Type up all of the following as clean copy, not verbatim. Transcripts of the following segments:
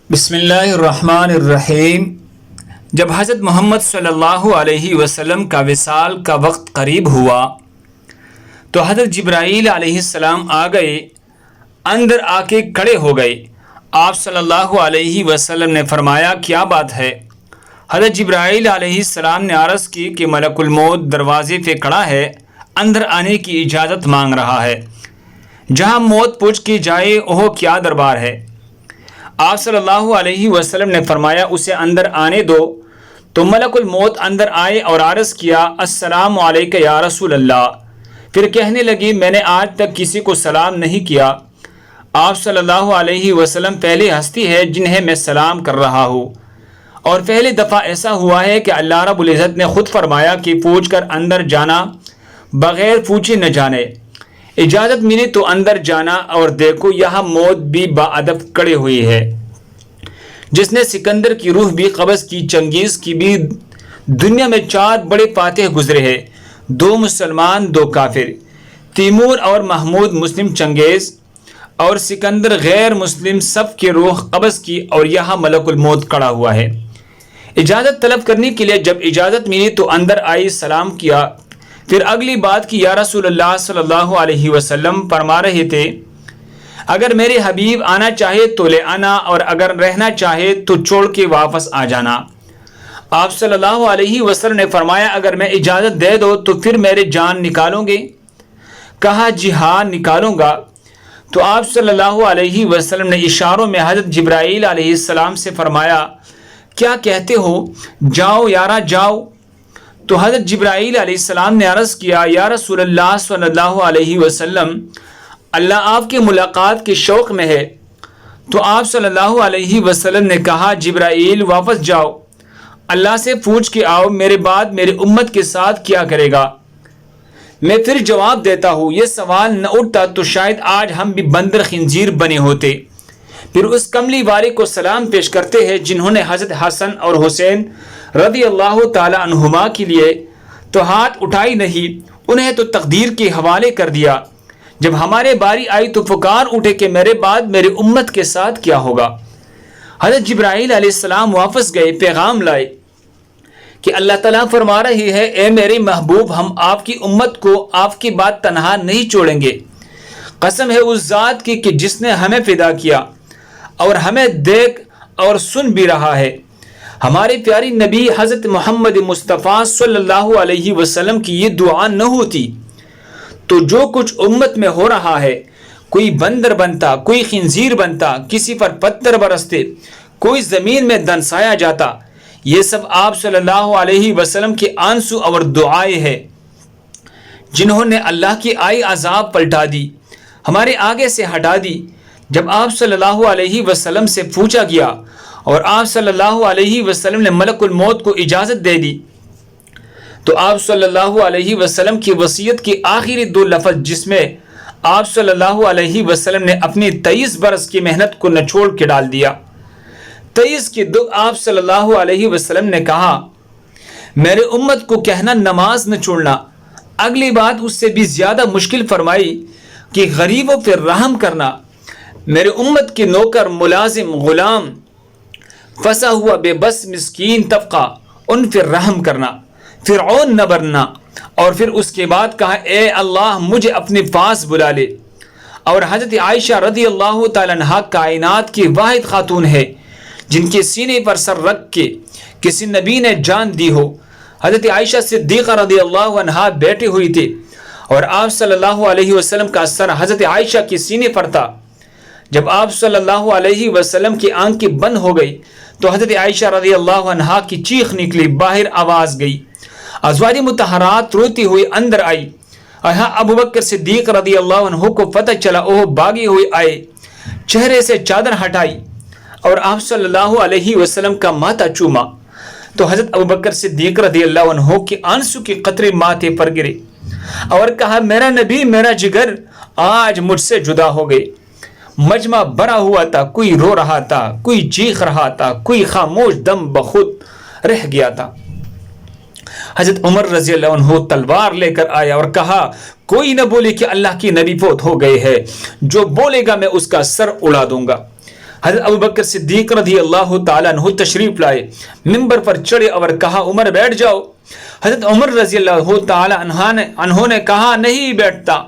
بسم اللہ الرحمن الرحیم۔ جب حضرت محمد صلی اللہ علیہ وسلم کا وصال کا وقت قریب ہوا تو حضرت جبرائیل علیہ السلام آ گئے، اندر آ کے کھڑے ہو گئے۔ آپ صلی اللہ علیہ وسلم نے فرمایا کیا بات ہے؟ حضرت جبرائیل علیہ السلام نے عرض کی کہ ملک الموت دروازے پہ کھڑا ہے، اندر آنے کی اجازت مانگ رہا ہے۔ جہاں موت پوچھ کی جائے وہ کیا دربار ہے؟ آپ صلی اللہ علیہ وسلم نے فرمایا اسے اندر آنے دو۔ تو ملک الموت اندر آئے اور عرض کیا السلام علیکہ یا رسول اللہ۔ پھر کہنے لگی میں نے آج تک کسی کو سلام نہیں کیا۔ آپ صلی اللہ علیہ وسلم پہلی ہستی ہے جنہیں میں سلام کر رہا ہوں، اور پہلی دفعہ ایسا ہوا ہے کہ اللہ رب العزت نے خود فرمایا کہ پوچھ کر اندر جانا، بغیر پوچھے نہ جانے۔ اجازت ملی تو اندر جانا، اور دیکھو یہاں موت بھی باادب کڑی ہوئی ہے، جس نے سکندر کی روح بھی قبض کی۔ چنگیز کی بھی دنیا میں 4 بڑے فاتح گزرے ہیں، 2 مسلمان 2 کافر، تیمور اور محمود مسلم چنگیز اور سکندر غیر مسلم سب کی روح قبض کی، اور یہاں ملک الموت کھڑا ہوا ہے۔ اجازت طلب کرنے کے لیے جب اجازت ملی تو اندر آئی، سلام کیا، پھر اگلی بات کی یا رسول اللہ صلی اللہ علیہ وسلم فرما رہے تھے اگر میرے حبیب آنا چاہے تو لے آنا، اور اگر رہنا چاہے تو چھوڑ کے واپس آ جانا۔ آپ صلی اللہ علیہ وسلم نے فرمایا اگر میں اجازت دے دو تو پھر میرے جان نکالو گے؟ کہا جی ہاں نکالوں گا۔ تو آپ صلی اللہ علیہ وسلم نے اشاروں میں حضرت جبرائیل علیہ السلام سے فرمایا کیا کہتے ہو؟ جاؤ یارا جاؤ۔ تو حضرت جبرائیل علیہ السلام نے عرض کیا یا رسول اللہ صلی اللہ علیہ وسلم، اللہ آپ کی ملاقات کے شوق میں ہے۔ تو آپ صلی اللہ علیہ وسلم نے کہا جبرائیل واپس جاؤ، اللہ سے پوچھ کے آؤ میرے بعد میری امت کے ساتھ کیا کرے گا۔ میں پھر جواب دیتا ہوں یہ سوال نہ اٹھتا تو شاید آج ہم بھی بندر خنزیر بنے ہوتے۔ پھر اس کملی والے کو سلام پیش کرتے ہیں جنہوں نے حضرت حسن اور حسین رضی اللہ تعالی عنہما کے لیے تو ہاتھ اٹھائی نہیں، انہیں تو تقدیر کے حوالے کر دیا۔ جب ہمارے باری آئی تو پکار اٹھے کہ میرے بعد میری امت کے ساتھ کیا ہوگا۔ حضرت جبرائیل علیہ السلام واپس گئے، پیغام لائے کہ اللہ تعالیٰ فرما رہی ہے اے میرے محبوب ہم آپ کی امت کو آپ کی بات تنہا نہیں چھوڑیں گے۔ قسم ہے اس ذات کی کہ جس نے ہمیں پیدا کیا اور ہمیں دیکھ اور سن بھی رہا ہے۔ ہمارے پیاری نبی حضرت محمد مصطفیٰ صلی اللہ علیہ وسلم کی یہ دعا نہ ہوتی تو جو کچھ امت میں ہو رہا ہے، کوئی بندر بنتا، کوئی خنزیر بنتا، کسی پر پتھر برستے، کوئی زمین میں دنسایا جاتا، یہ سب آپ صلی اللہ علیہ وسلم کے آنسو اور دعائیں ہیں جنہوں نے اللہ کی آئی عذاب پلٹا دی، ہمارے آگے سے ہٹا دی۔ جب آپ صلی اللہ علیہ وسلم سے پوچھا گیا اور آپ صلی اللہ علیہ وسلم نے ملک الموت کو اجازت دے دی تو آپ صلی اللہ علیہ وسلم کی وصیت کی آخری 2 لفظ جس میں آپ صلی اللہ علیہ وسلم نے اپنی 23 برس کی محنت کو نچوڑ کے ڈال دیا۔ 23 کے دو آپ صلی اللہ علیہ وسلم نے کہا میرے امت کو کہنا نماز نہ چھوڑنا۔ اگلی بات اس سے بھی زیادہ مشکل فرمائی کہ غریبوں پر رحم کرنا، میرے امت کے نوکر ملازم غلام پھنسا ہوا بے بس مسکین طبقہ ان پر رحم کرنا، فرعون نہ بننا۔ اور پھر اس کے بعد کہا اے اللہ مجھے اپنے پاس بلا لے۔ اور حضرت عائشہ رضی اللہ تعالیٰ عنہا کائنات کی واحد خاتون ہے جن کے سینے پر سر رکھ کے کسی نبی نے جان دی ہو۔ حضرت عائشہ صدیقہ رضی اللہ عنہا بیٹھی ہوئی تھی اور آپ صلی اللہ علیہ وسلم کا سر حضرت عائشہ کے سینے پر تھا۔ جب آپ صلی اللہ علیہ وسلم کی آنکھیں بند ہو گئی تو حضرت عائشہ رضی اللہ عنہا کی چیخ نکلی، باہر آواز گئی۔ ازواج مطہرات روتی ہوئی اندر آئی۔ ابو بکر صدیق رضی اللہ عنہ کو پتہ چلا، وہ بھاگی ہوئی آئے، چہرے سے چادر ہٹائی اور آپ صلی اللہ علیہ وسلم کا ماتھا چوما تو حضرت ابو بکر صدیق رضی اللہ عنہ کے آنسو کے قطرے ماتھے پر گرے اور کہا میرا نبی میرا جگر آج مجھ سے جدا ہو گئے۔ مجمع بھرا ہوا تھا، کوئی رو رہا تھا، کوئی چیخ رہا تھا، کوئی خاموش دم بخود رہ گیا تھا۔ حضرت عمر رضی اللہ عنہ تلوار لے کر آیا اور کہا کوئی نہ بولے کہ اللہ کی نبی فوت ہو گئے ہے، جو بولے گا میں اس کا سر اڑا دوں گا۔ حضرت ابوبکر صدیق رضی اللہ تعالیٰ عنہ تشریف لائے، منبر پر چڑھے اور کہا عمر بیٹھ جاؤ۔ حضرت عمر رضی اللہ تعالیٰ عنہ نے کہا نہیں بیٹھتا۔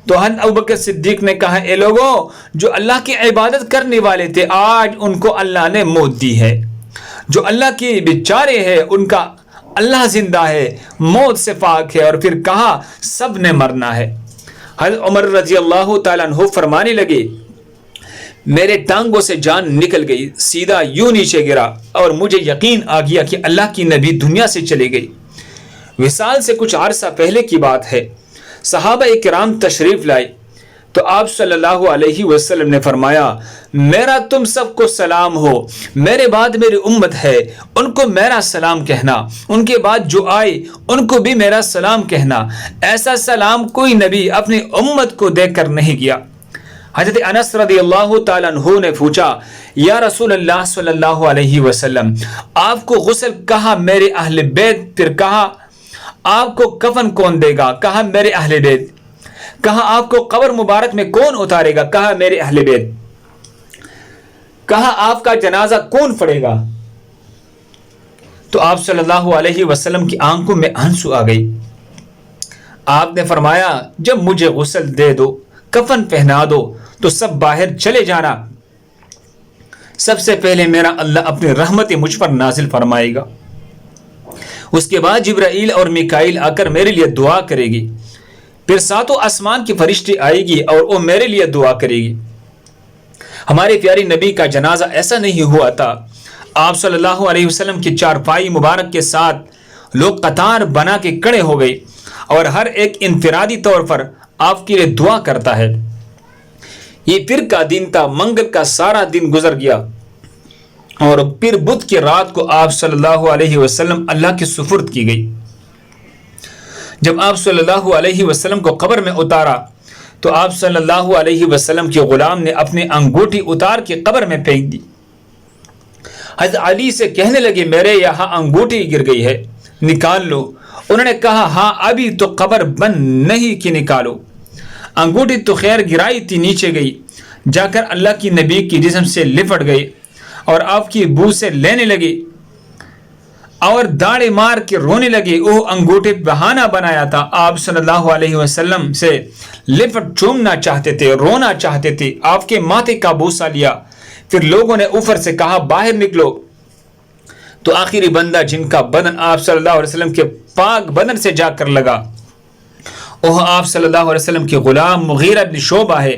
تو حضرت ابوبکر صدیق نے کہا اے لوگوں، جو اللہ کی عبادت کرنے والے تھے آج ان کو اللہ نے موت دی ہے، جو اللہ کے بیچارے ہیں ان کا اللہ زندہ ہے، موت سے پاک ہے، اور پھر کہا سب نے مرنا ہے۔ حضرت عمر رضی اللہ تعالیٰ عنہ فرمانے لگے میرے ٹانگوں سے جان نکل گئی، سیدھا یوں نیچے گرا اور مجھے یقین آ گیا کہ اللہ کی نبی دنیا سے چلے گئی۔ وصال سے کچھ عرصہ پہلے کی بات ہے، صحابہ کرام تشریف لائے تو آپ صلی اللہ علیہ وسلم نے فرمایا میرا تم سب کو سلام ہو، میرے بعد میری امت ہے ان کو میرا سلام کہنا، ان کے بعد جو آئے ان کو بھی میرا سلام کہنا۔ ایسا سلام کوئی نبی اپنی امت کو دے کر نہیں گیا۔ حضرت انس رضی اللہ تعالیٰ عنہ نے پوچھا یا رسول اللہ صلی اللہ علیہ وسلم آپ کو غسل، کہا میرے اہل بیت، پھر کہا آپ کو کفن کون دے گا، کہا میرے اہل بیت، کہا آپ کو قبر مبارک میں کون اتارے گا، کہا میرے اہل بیت، کہا آپ کا جنازہ کون پڑھے گا۔ تو آپ صلی اللہ علیہ وسلم کی آنکھوں میں آنسو آ گئی۔ آپ نے فرمایا جب مجھے غسل دے دو، کفن پہنا دو تو سب باہر چلے جانا، سب سے پہلے میرا اللہ اپنی رحمت مجھ پر نازل فرمائے گا، اس کے بعد جبرائیل اور میکائیل آ کر میرے لیے دعا کرے گی، پھر ساتوں آسمان کی فرشتے آئے گی اور وہ میرے لیے دعا کرے گی۔ ہمارے پیارے نبی کا جنازہ ایسا نہیں ہوا تھا، آپ صلی اللہ علیہ وسلم کی چارپائی مبارک کے ساتھ لوگ قطار بنا کے کھڑے ہو گئے اور ہر ایک انفرادی طور پر آپ کے لیے دعا کرتا ہے۔ یہ پھر کا دن تھا، منگل کا سارا دن گزر گیا اور پھر بدھ کی رات کو آپ صلی اللہ علیہ وسلم اللہ کی سپرد کی گئی۔ جب آپ صلی اللہ علیہ وسلم کو قبر میں اتارا تو آپ صلی اللہ علیہ وسلم کے غلام نے اپنی انگوٹھی اتار کے قبر میں پھینک دی۔ حضرت علی سے کہنے لگے میرے یہاں انگوٹھی گر گئی ہے، نکال لو۔ انہوں نے کہا ہاں ابھی تو قبر بند نہیں کہ نکالو۔ انگوٹھی تو خیر گرائی تھی، نیچے گئی، جا کر اللہ کی نبی کی جسم سے لپٹ گئی اور آپ کی بو سے لینے لگی اور داڑھی مار کے رونے لگی۔ وہ انگوٹھی بہانہ بنایا تھا، آپ صلی اللہ علیہ وسلم سے لپٹ چومنا چاہتے تھے، رونا چاہتے تھے، آپ کے ماتھے کا بوسہ لیا۔ پھر لوگوں نے اوپر سے کہا باہر نکلو، تو آخری بندہ جن کا بدن آپ صلی اللہ علیہ وسلم کے پاک بدن سے جا کر لگا وہ آپ صلی اللہ علیہ وسلم کے غلام مغیرہ بن شعبہ ہے۔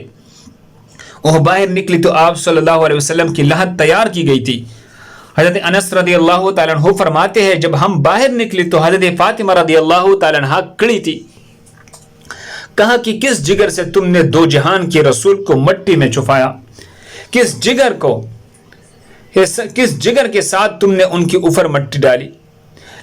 وہ باہر نکلی تو آپ صلی اللہ علیہ وسلم کی لحد تیار کی گئی تھی۔ حضرت انس رضی اللہ تعالیٰ عنہ فرماتے ہیں جب ہم باہر نکلی تو حضرت فاطمہ رضی اللہ تعالیٰ عنہ کھڑی تھی۔ کہا کہ کس جگر سے تم نے دو جہان کے رسول کو مٹی میں چھپایا، کس جگر کے ساتھ تم نے ان کے اوپر مٹی ڈالی؟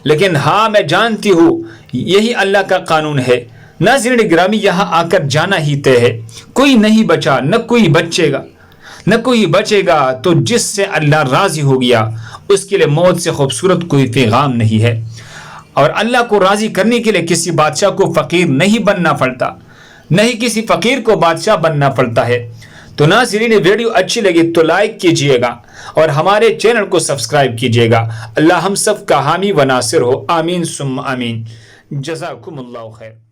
لیکن ہاں میں جانتی ہوں یہی اللہ کا قانون ہے۔ ناظرین گرامی یہاں آ کر جانا ہی طے ہے، کوئی نہیں بچا نہ کوئی بچے گا، تو جس سے اللہ راضی ہو گیا اس کے لیے موت سے خوبصورت کوئی پیغام نہیں ہے۔ اور اللہ کو راضی کرنے کے لیے کسی بادشاہ کو فقیر نہیں بننا پڑتا، نہیں کسی فقیر کو بادشاہ بننا پڑتا ہے۔ تو ناظرین ویڈیو اچھی لگی تو لائک کیجئے گا اور ہمارے چینل کو سبسکرائب کیجئے گا۔ اللہ ہم سب کا حامی و ناصر ہو، آمین ثم آمین۔ جزاکم اللہ خیر۔